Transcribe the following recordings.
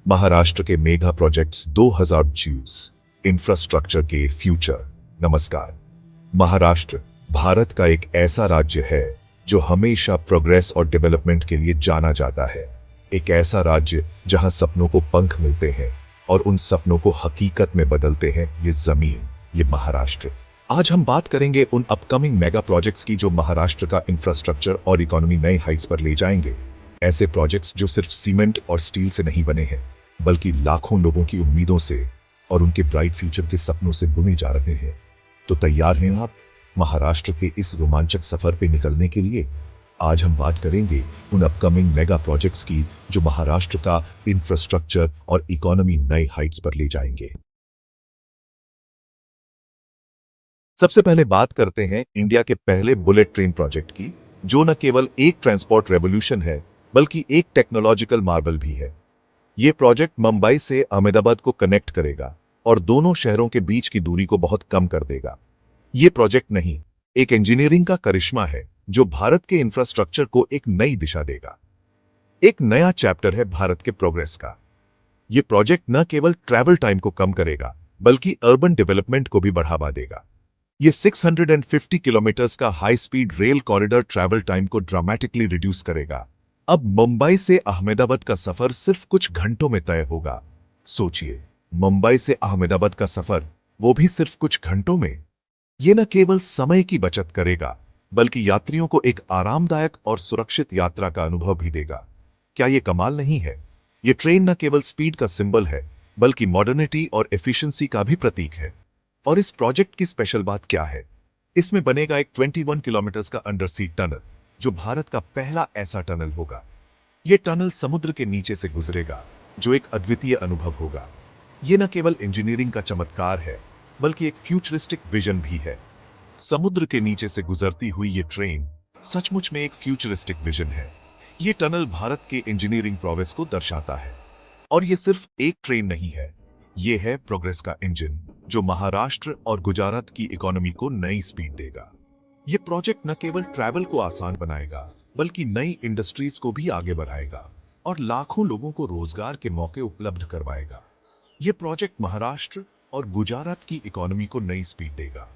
महाराष्ट्र के mega projects 2025 infrastructure के future. नमस्कार। महाराष्ट्र भारत का एक ऐसा राज्य है जो हमेशा प्रोग्रेस और डेवलपमेंट के लिए जाना जाता है। एक ऐसा राज्य जहां सपनों को पंख मिलते हैं और उन सपनों को हकीकत में बदलते हैं ये जमीन, ये महाराष्ट्र। आज हम बात करेंगे उन अपकमिंग मेगा प्रोजेक्ट्स की जो महाराष्ट्र का इंफ्रास्ट्रक्चर और इकोनॉमी नए हाइट्स पर ले जाएंगे। ऐसे प्रोजेक्ट्स जो सिर्फ सीमेंट और स्टील से नहीं बने हैं, बल्कि लाखों लोगों की उम्मीदों से और उनके ब्राइट फ्यूचर के सपनों से बुने जा रहे हैं। तो तैयार हैं आप महाराष्ट्र के इस रोमांचक सफर पे निकलने के लिए? आज हम बात करेंगे उन अपकमिंग मेगा प्रोजेक्ट्स की जो महाराष्ट्र का इंफ्रास्ट्रक्चर और इकोनॉमी नए हाइट्स पर ले जाएंगे। सबसे पहले बात करते हैं इंडिया के पहले बुलेट ट्रेन प्रोजेक्ट की, जो न केवल एक ट्रांसपोर्ट रेवोल्यूशन है बल्कि एक टेक्नोलॉजिकल मार्वल भी है। यह प्रोजेक्ट मुंबई से अहमदाबाद को कनेक्ट करेगा और दोनों शहरों के बीच की दूरी को बहुत कम कर देगा। यह प्रोजेक्ट नहीं, एक इंजीनियरिंग का करिश्मा है जो भारत के इंफ्रास्ट्रक्चर को एक नई दिशा देगा। एक नया चैप्टर है भारत के प्रोग्रेस का। यह प्रोजेक्ट न केवल ट्रैवल टाइम को कम करेगा बल्कि अर्बन डेवलपमेंट को भी बढ़ावा देगा। ये 650 किलोमीटर्स का high speed rail corridor travel time को ड्रामेटिकली रिड्यूस करेगा। अब मुंबई से अहमदाबाद का सफर सिर्फ कुछ घंटों में तय होगा। सोचिए, मुंबई से अहमदाबाद का सफर, वो भी सिर्फ कुछ घंटों में। ये न केवल समय की बचत करेगा बल्कि यात्रियों को एक आरामदायक और सुरक्षित यात्रा का अनुभव भी देगा। क्या ये कमाल नहीं है? ये ट्रेन न केवल स्पीड का सिंबल है बल्कि मॉडर्निटी और एफिशिएंसी का भी प्रतीक है। और इस प्रोजेक्ट की स्पेशल बात क्या है? इसमें बनेगा एक 21 किलोमीटर्स का अंडर सी टनल, जो भारत का पहला ऐसा टनल होगा। यह टनल समुद्र के नीचे से गुजरेगा, जो एक अद्वितीय अनुभव होगा। यह न केवल इंजीनियरिंग का चमत्कार है बल्कि एक फ्यूचरिस्टिक विजन भी है। समुद्र के नीचे से गुजरती हुई ये ट्रेन सचमुच में एक फ्यूचरिस्टिक विजन है। ये टनल भारत के इंजीनियरिंग प्रोग्रेस को दर्शाता है। और ये सिर्फ एक ट्रेन नहीं है, ये है प्रोग्रेस का इंजन जो महाराष्ट्र और गुजरात की इकोनॉमी को नई स्पीड देगा। ये प्रोजेक्ट न केवल ट्रैवल को आसान बनाएगा बल्कि नई इंडस्ट्रीज को भी आगे बढ़ाएगा और लाखों लोगों को रोजगार के मौके उपलब्ध करवाएगा। ये प्रोजेक्ट महाराष्ट्र और गुजरात की इकोनॉमी को नई स्पीड देगा,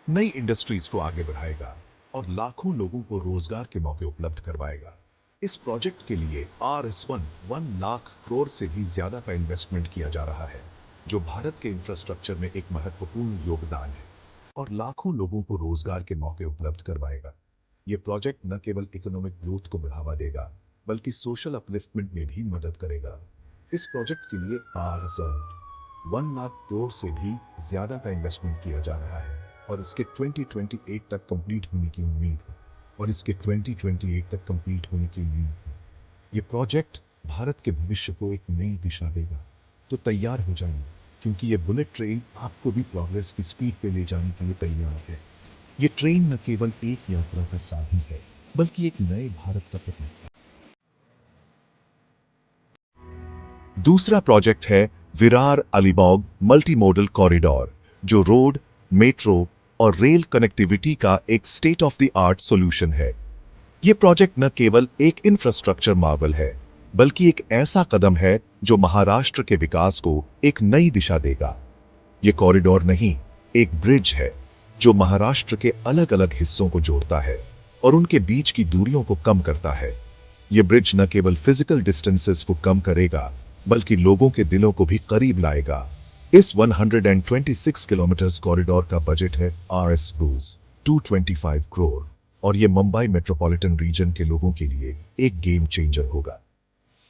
नई इंडस्ट्रीज को आगे बढ़ाएगा और लाखों लोगों को रोजगार के मौके उपलब्ध करवाएगा। इस प्रोजेक्ट के लिए RS1 लाख करोड़ से भी ज्यादा का इन्वेस्टमेंट किया जा रहा है, जो भारत के इंफ्रास्ट्रक्चर में एक महत्वपूर्ण योगदान है और लाखों लोगों को रोजगार के मौके उपलब्ध करवाएगा। यह प्रोजेक्ट न केवल इकोनॉमिक ग्रोथ को बढ़ावा देगा बल्कि सोशल अपलिफ्टमेंट में भी मदद करेगा। इस प्रोजेक्ट के लिए RS1 लाख करोड़ से भी ज्यादा का इन्वेस्टमेंट किया जा रहा है और इसके 2028 तक कंप्लीट होने की उम्मीद है। ये प्रोजेक्ट भारत के भविष्य को एक नई दिशा देगा। तो तैयार हो जाइए, क्योंकि ये बुलेट ट्रेन आपको भी प्रोग्रेस की स्पीड पे ले जाने के लिए तैयार है। ये ट्रेन न केवल एक यात्रा का साधन है बल्कि एक नए भारत का प्रतीक है। दूसरा प्रोजेक्ट है Virar Alibag multi modal corridor, जो रोड, मेट्रो और रेल कनेक्टिविटी का एक state of the art solution है। यह प्रोजेक्ट न केवल एक इंफ्रास्ट्रक्चर मार्वल है बल्कि एक ऐसा कदम है जो महाराष्ट्र के विकास को एक नई दिशा देगा। यह कॉरिडोर नहीं, एक ब्रिज है जो महाराष्ट्र के अलग अलग हिस्सों को जोड़ता है और उनके बीच की दूरियों को कम करता है। यह ब्रिज न केवल फिजिकल डिस्टेंसेस को कम करेगा बल्कि लोगों के दिलों को भी करीब लाएगा। इस 126 किलोमीटर कॉरिडोर का बजट है RS 225 करोड़ और यह मुंबई मेट्रोपॉलिटन रीजन के लोगों के लिए एक गेम चेंजर होगा।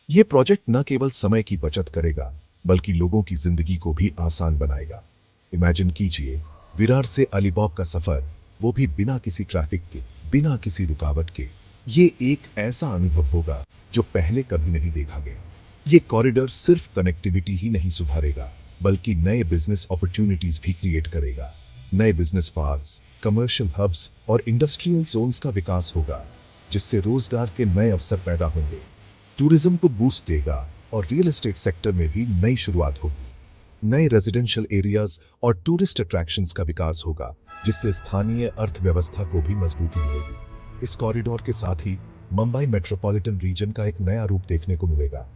यह प्रोजेक्ट न केवल समय की बचत करेगा बल्कि लोगों की जिंदगी को भी आसान बनाएगा। इमेजिन कीजिए, विरार से अलीबाग का सफर, वो भी बिना किसी ट्रैफिक के, बिना किसी रुकावट के। ये एक ऐसा अनुभव होगा जो पहले कभी नहीं देखा गया। ये कॉरिडोर सिर्फ कनेक्टिविटी ही नहीं सुधारेगा बल्कि नए बिजनेस अपॉर्चुनिटीज भी क्रिएट करेगा। नए बिजनेस पार्क्स, कमर्शियल हब्स और इंडस्ट्रियल जोन्स का विकास होगा, जिससे रोजगार के नए अवसर पैदा होंगे। टूरिज्म को बूस्ट देगा और रियल एस्टेट सेक्टर में भी नई शुरुआत होगी। नए रेजिडेंशियल एरियाज और टूरिस्ट अट्रैक्शंस का विकास होगा, जिससे स्थानीय अर्थव्यवस्था को भी मजबूती मिलेगी। इस कॉरिडोर के साथ ही मुंबई मेट्रोपॉलिटन रीजन का एक नया रूप देखने को मिलेगा।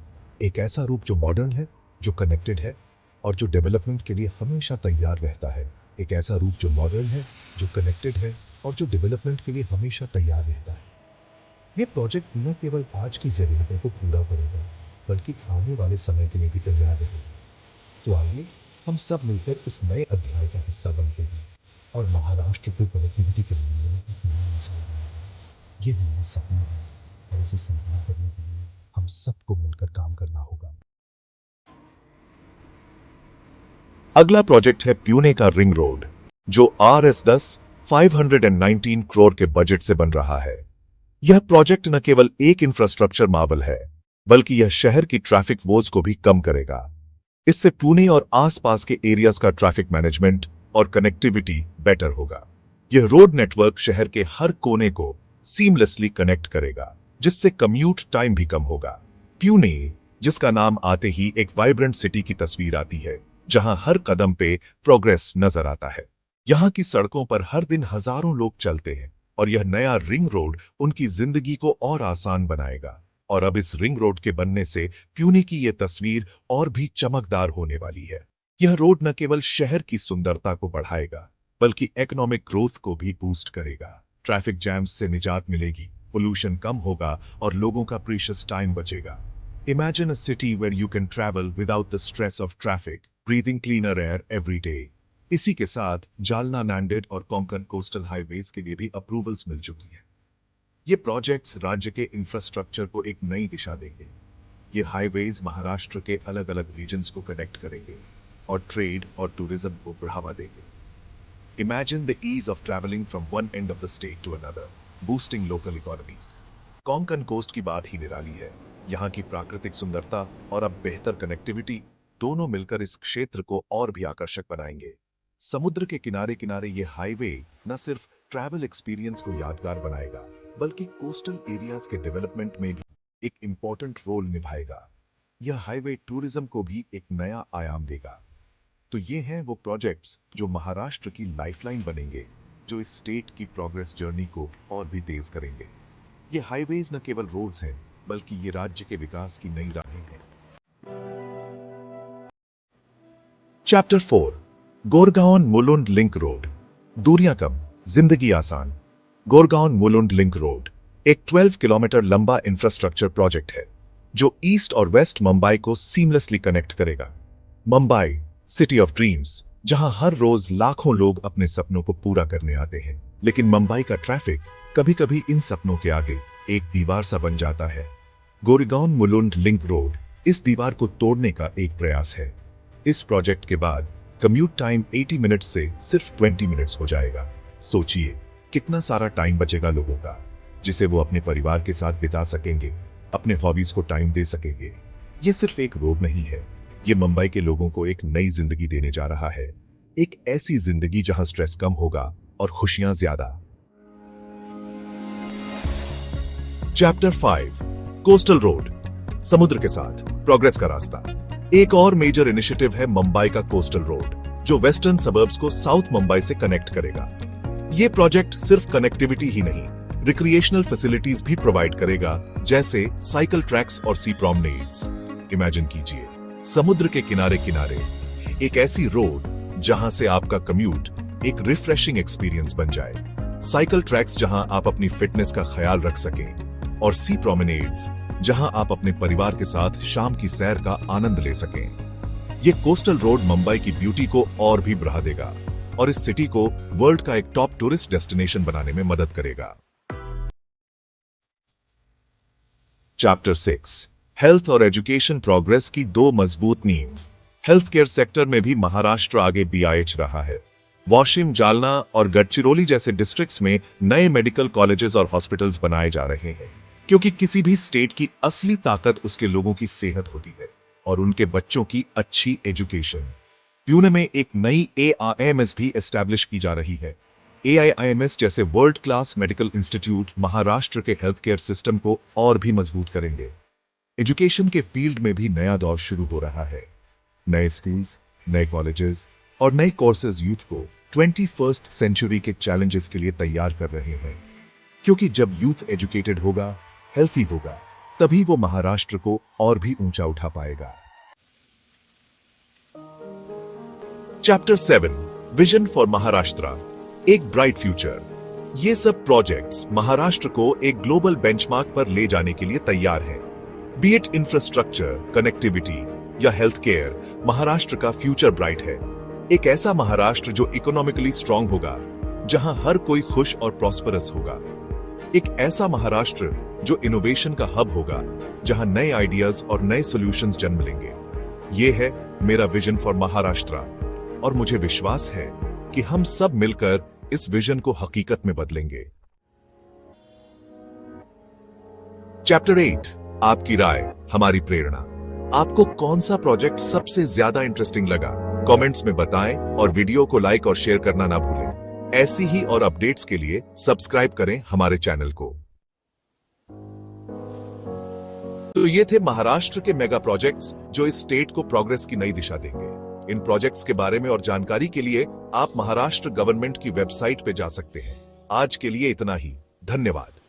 एक ऐसा रूप जो मॉडर्न है, जो कनेक्टेड है और जो डेवलपमेंट के लिए हमेशा तैयार रहता है। एक ऐसा रूप जो मॉडर्न है, जो कनेक्टेड है और जो डेवलपमेंट के लिए हमेशा तैयार रहता है। ये प्रोजेक्ट न केवल आज की ज़रूरतों को पूरा करेगा, बल्कि आने वाले समय के लिए भी तैयार रहेगा। तो आइए हम सब मिलकर इस नए अध्याय का हिस्सा बनते हैं और महाराष्ट्र की कनेक्टिविटी के लिए एक नई मिसाल बनाएंगे। ये हमारा सपना है और इसे संभाल करने के लिए हम सबको मिलकर काम करना होगा। अगला प्रोजेक्ट है प्यूने का रिंग रोड, जो RS10 519 करोड़ के बजट से बन रहा है। यह प्रोजेक्ट न केवल एक इंफ्रास्ट्रक्चर मार्वल है, बल्कि यह शहर की ट्रैफिक वोज को भी कम करेगा। इससे पुणे और आसपास के एरियाज का ट्रैफिक मैनेजमेंट और कनेक्टिविटी बेटर होगा। यह रोड नेटवर्क शहर के हर कोने को सीमलेसली कनेक्ट करेगा, जिससे कम्यूट टाइम भी कम होगा। प्यूने, जिसका नाम आते ही एक वाइब्रेंट सिटी की तस्वीर आती है, जहां हर कदम पे प्रोग्रेस नजर आता है। यहाँ की सड़कों पर हर दिन हजारों लोग चलते हैं और यह नया रिंग रोड उनकी जिंदगी को और आसान बनाएगा। और अब इस रिंग रोड के बनने से प्यूने की यह तस्वीर और भी चमकदार होने वाली है। यह रोड न केवल शहर की सुंदरता को बढ़ाएगा, बल्कि इकोनॉमिक ग्रोथ को भी बूस्ट करेगा। ट्रैफिक जैम्स से निजात मिलेगी, पोल्यूशन कम होगा और लोगों का प्रीशियस टाइम बचेगा। Imagine a city where you can travel without the stress of traffic, breathing cleaner air every day. इसी के साथ जालना नांदेड़ और कोंकण कोस्टल हाईवेज के लिए भी अप्रूवल्स मिल चुकी हैं। ये प्रोजेक्ट्स राज्य के इंफ्रास्ट्रक्चर को एक नई दिशा देंगे। ये हाईवेज महाराष्ट्र के अलग अलग रीजन्स को कनेक्ट करेंगे और ट्रेड और टूरिज्म को बढ़ावा देंगे। Imagine the ease of traveling from one end of the state to another, boosting local economies. Konkan coast की बात ही निराली है। यहाँ की प्राकृतिक सुंदरता और अब बेहतर कनेक्टिविटी दोनों मिलकर इस क्षेत्र को और भी आकर्षक बनाएंगे। समुद्र के किनारे किनारे ये हाईवे न सिर्फ ट्रैवल एक्सपीरियंस को यादगार बनाएगा, बल्कि कोस्टल एरियाज के डेवलपमेंट में भी एक इंपॉर्टेंट रोल निभाएगा। यह हाईवे टूरिज्म को भी एक नया आयाम देगा। तो ये हैं वो प्रोजेक्ट्स जो महाराष्ट्र की लाइफलाइन बनेंगे, जो इस स्टेट की प्रोग्रेस जर्नी को और भी तेज करेंगे। ये हाईवेज न केवल रोड्स हैं, बल्कि ये राज्य के विकास की नई राहें हैं। Chapter 4, Goregaon Mulund link road. दूरियां कम, जिंदगी आसान। गोरगांव मुलुंड लिंक रोड एक 12 किलोमीटर लंबा इंफ्रास्ट्रक्चर प्रोजेक्ट है, जो ईस्ट और वेस्ट मुंबई को सीमलेसली कनेक्ट करेगा। मुंबई, सिटी ऑफ ड्रीम्स, जहां हर रोज लाखों लोग अपने सपनों को पूरा करने आते हैं, लेकिन मुंबई का ट्रैफिक कभी कभी इन सपनों के आगे एक दीवार सा बन जाता है। गोरेगांव मुलुंड लिंक रोड इस दीवार को तोड़ने का एक प्रयास है। इस प्रोजेक्ट के बाद कम्यूट टाइम 80 मिनट्स से सिर्फ 20 मिनट्स हो जाएगा। सोचिए कितना सारा टाइम बचेगा लोगों का, जिसे वो अपने परिवार के साथ बिता सकेंगे, अपने हॉबीज को टाइम दे सकेंगे। ये सिर्फ एक रोड नहीं है, ये मुंबई के लोगों को एक नई जिंदगी देने जा रहा है। एक ऐसी जिंदगी जहां स्ट्रेस कम होगा और खुशियां ज्यादा। चैप्टर 5, कोस्टल रोड, समुद्र के साथ प्रोग्रेस का रास्ता। एक और मेजर इनिशिएटिव है मुंबई का कोस्टल रोड, जो वेस्टर्न सबर्ब्स को साउथ मुंबई से कनेक्ट करेगा। यह प्रोजेक्ट सिर्फ कनेक्टिविटी ही नहीं, रिक्रिएशनल फैसिलिटीज भी प्रोवाइड करेगा, जैसे साइकिल ट्रैक्स और सी प्रोमनेड्स। इमेजिन कीजिए, समुद्र के किनारे किनारे एक ऐसी रोड जहां से आपका कम्यूट एक रिफ्रेशिंग एक्सपीरियंस बन जाए। साइकिल ट्रैक्स जहां आप अपनी फिटनेस का ख्याल रख सकें, और सी प्रोमेनेड्स जहां आप अपने परिवार के साथ शाम की सैर का आनंद ले सकें। ये कोस्टल रोड मुंबई की ब्यूटी को और भी बढ़ा देगा और इस सिटी को वर्ल्ड का एक टॉप टूरिस्ट डेस्टिनेशन बनाने में मदद करेगा। चैप्टर 6, हेल्थ और एजुकेशन प्रोग्रेस की दो मजबूत नींव। हेल्थ केयर सेक्टर में भी महाराष्ट्र आगे BIH रहा है। वाशिम, जालना और गढ़चिरौली जैसे डिस्ट्रिक्ट्स में नए मेडिकल कॉलेजेस और हॉस्पिटल्स बनाए जा रहे हैं, क्योंकि किसी भी स्टेट की असली ताकत उसके लोगों की सेहत होती है और उनके बच्चों की अच्छी एजुकेशन। प्यूने में एक नई AIIMS भी एस्टैब्लिश की जा रही है। AIIMS जैसे world class medical institute Maharashtra के हेल्थ केयर सिस्टम को और भी मजबूत करेंगे। एजुकेशन के फील्ड में भी नया दौर शुरू हो रहा है। नए स्कूल्स, नए कॉलेजेस और नए कोर्सेज यूथ को 21st सेंचुरी के चैलेंजेस के लिए तैयार कर रहे हैं। क्योंकि जब यूथ एजुकेटेड होगा, हेल्थी होगा, तभी वो महाराष्ट्र को और भी ऊंचा उठा पाएगा। चैप्टर 7 विजन फॉर महाराष्ट्र, एक ब्राइट फ्यूचर। ये सब प्रोजेक्ट्स महाराष्ट्र को एक ग्लोबल बेंचमार्क पर ले जाने के लिए तैयार हैं। बी इट इंफ्रास्ट्रक्चर, कनेक्टिविटी या हेल्थ केयर, महाराष्ट्र का फ्यूचर ब्राइट है। एक ऐसा महाराष्ट्र जो इकोनॉमिकली स्ट्रांग होगा, जहां हर कोई खुश और प्रॉस्परस होगा। एक ऐसा महाराष्ट्र जो इनोवेशन का हब होगा, जहां नए आइडियाज और नए सॉल्यूशंस जन्म लेंगे। यह है मेरा विजन फॉर महाराष्ट्र, और मुझे विश्वास है कि हम सब मिलकर इस विजन को हकीकत में बदलेंगे। चैप्टर 8 आपकी राय हमारी प्रेरणा। आपको कौन सा प्रोजेक्ट सबसे ज्यादा इंटरेस्टिंग लगा? कमेंट्स में बताएं और वीडियो को लाइक और शेयर करना ना भूलें। ऐसी ही और अपडेट्स के लिए सब्सक्राइब करें हमारे चैनल को। तो ये थे महाराष्ट्र के मेगा प्रोजेक्ट्स जो इस स्टेट को प्रोग्रेस की नई दिशा देंगे। इन प्रोजेक्ट्स के बारे में और जानकारी के लिए आप महाराष्ट्र गवर्नमेंट की वेबसाइट पे जा सकते हैं। आज के लिए इतना ही, धन्यवाद।